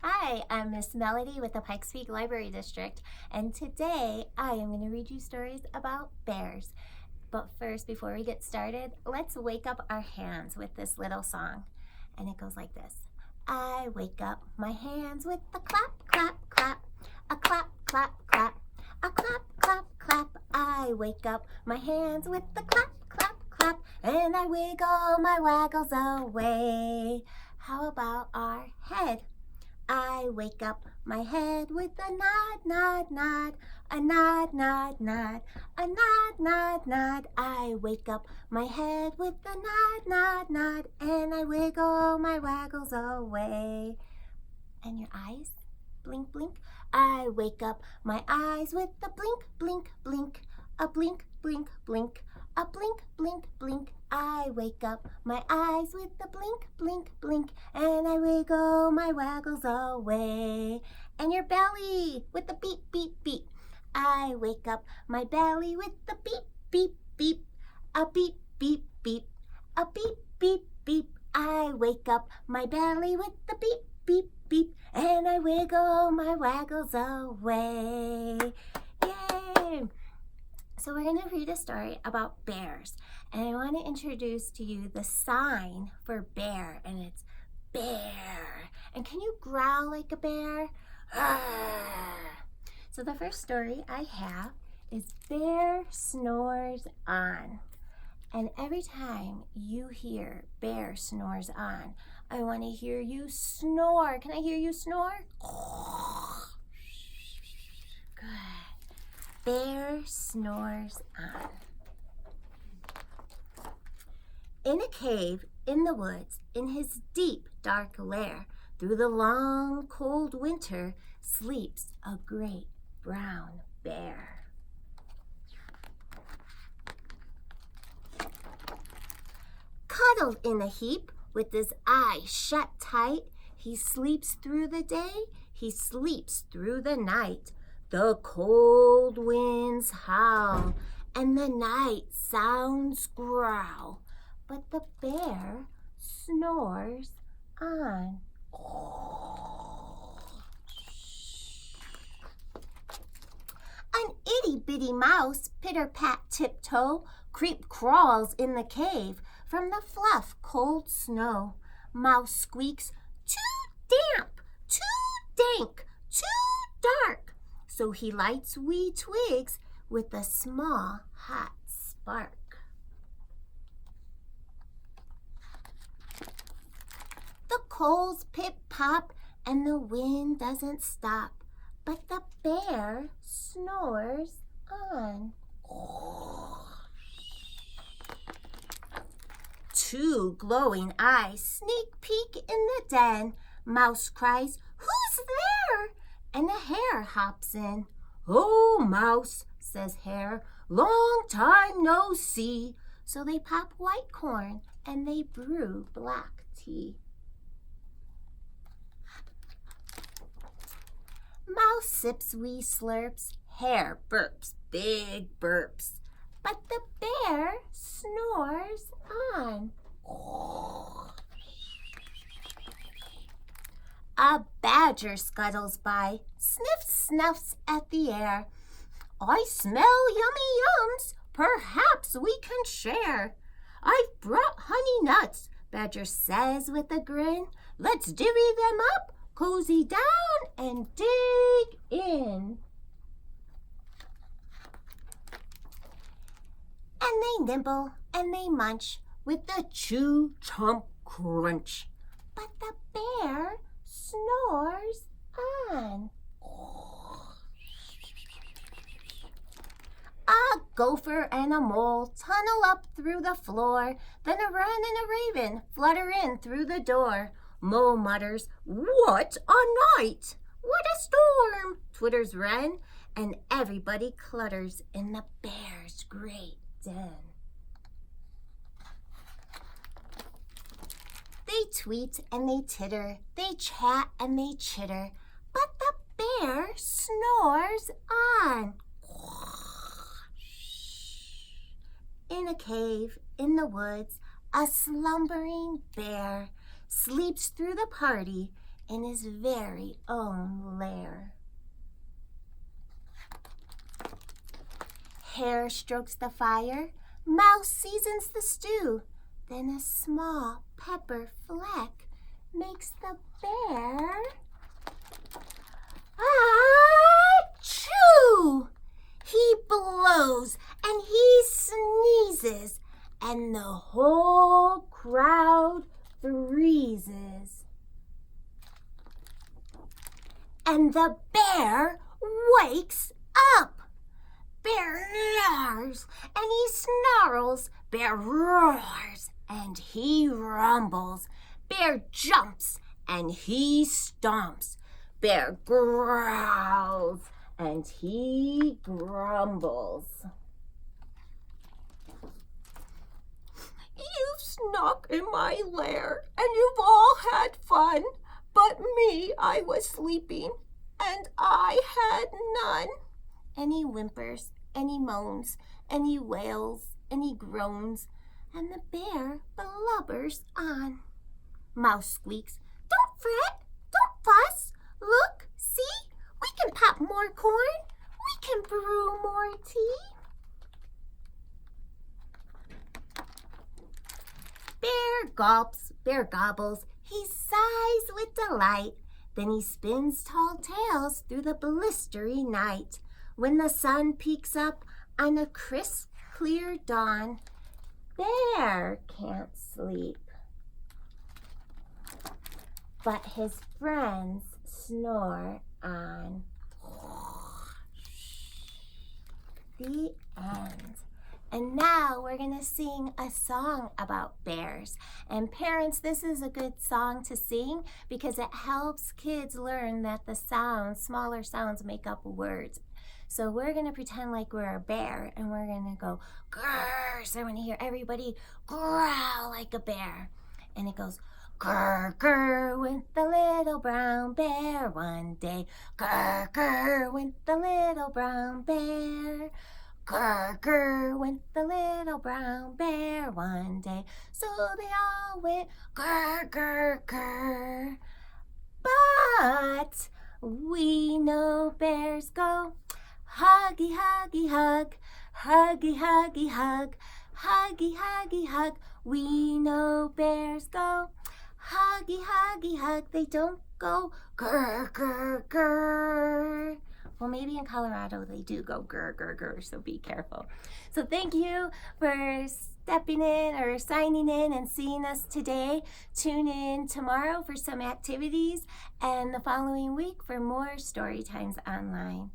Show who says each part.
Speaker 1: Hi, I'm Miss Melody with the Pikes Peak Library District, and today I am going to read you stories about bears. But first, before we get started, let's wake up our hands with this little song. And it goes like this. I wake up my hands with a clap, clap, clap, a clap, clap, clap, a clap, clap, clap. I wake up my hands with a clap, clap, clap, and I wiggle my waggles away. How about our head? I wake up my head with a nod, nod, nod, a nod, nod, nod, a nod, nod, nod. I wake up my head with a nod, nod, nod, and I wiggle my waggles away. And your eyes? Blink, blink. I wake up my eyes with a blink, blink, blink, a blink, blink, blink, a blink, blink, blink. I wake up my eyes with a blink, blink, blink, and I wiggle my waggles away. And your belly with a beep, beep, beep. I wake up my belly with a beep, beep, beep, a beep, beep, beep, a beep, beep, beep. I wake up my belly with a beep, beep, beep, and I wiggle my waggles away. Yay! So we're going to read a story about bears, and I want to introduce to you the sign for bear, and it's bear. And can you growl like a bear? Arr! So the first story I have is Bear Snores On. And every time you hear bear snores on, I want to hear you snore. Can I hear you snore? Good. Bear snores on. In a cave in the woods, in his deep, dark lair, through the long, cold winter, sleeps a great brown bear. Cuddled in a heap, with his eyes shut tight, he sleeps through the day, he sleeps through the night. The cold winds howl, and the night sounds growl, but the bear snores on. An itty-bitty mouse, pitter-pat tiptoe, creep-crawls in the cave from the fluff cold snow. Mouse squeaks, too damp, too dank, too dark. So he lights wee twigs with a small hot spark. The coals pip-pop and the wind doesn't stop, but the bear snores on. Two glowing eyes sneak peek in the den. Mouse cries, "Who's there?" And a hare hops in. "Oh, Mouse," says Hare, "long time no see." So they pop white corn and they brew black tea. Mouse sips wee slurps, Hare burps big burps, but the bear snores on. A badger scuttles by, sniffs, snuffs at the air. "I smell yummy yums, perhaps we can share." "I've brought honey nuts," Badger says with a grin. "Let's divvy them up, cozy down, and dig in." And they nibble and they munch with the chew, chomp, crunch. But the bear snores on. A gopher and a mole tunnel up through the floor. Then a wren and a raven flutter in through the door. Mole mutters, "What a night!" "What a storm!" twitters wren. And everybody clutters in the bear's great den. They tweet and they titter, they chat and they chitter, but the bear snores on. In a cave in the woods, a slumbering bear sleeps through the party in his very own lair. Hare strokes the fire, Mouse seasons the stew, then a small pepper fleck makes the bear achoo! He blows and he sneezes, and the whole crowd freezes. And the bear wakes up. Bear gnars and he snarls. Bear roars and he rumbles. Bear jumps and he stomps. Bear growls and he grumbles. You've snuck in my lair and you've all had fun, but me, I was sleeping and I had none. And he whimpers and he moans and he wails and he groans, and the bear blubbers on. Mouse squeaks, "Don't fret, don't fuss. Look, see, we can pop more corn. We can brew more tea." Bear gulps, bear gobbles, he sighs with delight. Then he spins tall tales through the blistery night. When the sun peeks up on a crisp, clear dawn, Bear can't sleep. But his friends snore on. The end. And now we're going to sing a song about bears. And parents, this is a good song to sing because it helps kids learn that the sounds, smaller sounds, make up words. So we're going to pretend like we're a bear and we're going to go grrr. So I'm going to hear everybody growl like a bear. And it goes grrr, grrr, went the little brown bear one day. Grrr, grrr, went the little brown bear. Grrr, grrr, went the little brown bear one day. So they all went grrr, grrr, grrr. But we know bears go huggy, huggy, hug, huggy, huggy, hug, huggy, huggy, hug. We know bears go huggy, huggy, hug. They don't go grr, grr, grr. Well, maybe in Colorado they do go grr, grr, grr, so be careful. So thank you for stepping in or signing in and seeing us today. Tune in tomorrow for some activities and the following week for more story times online.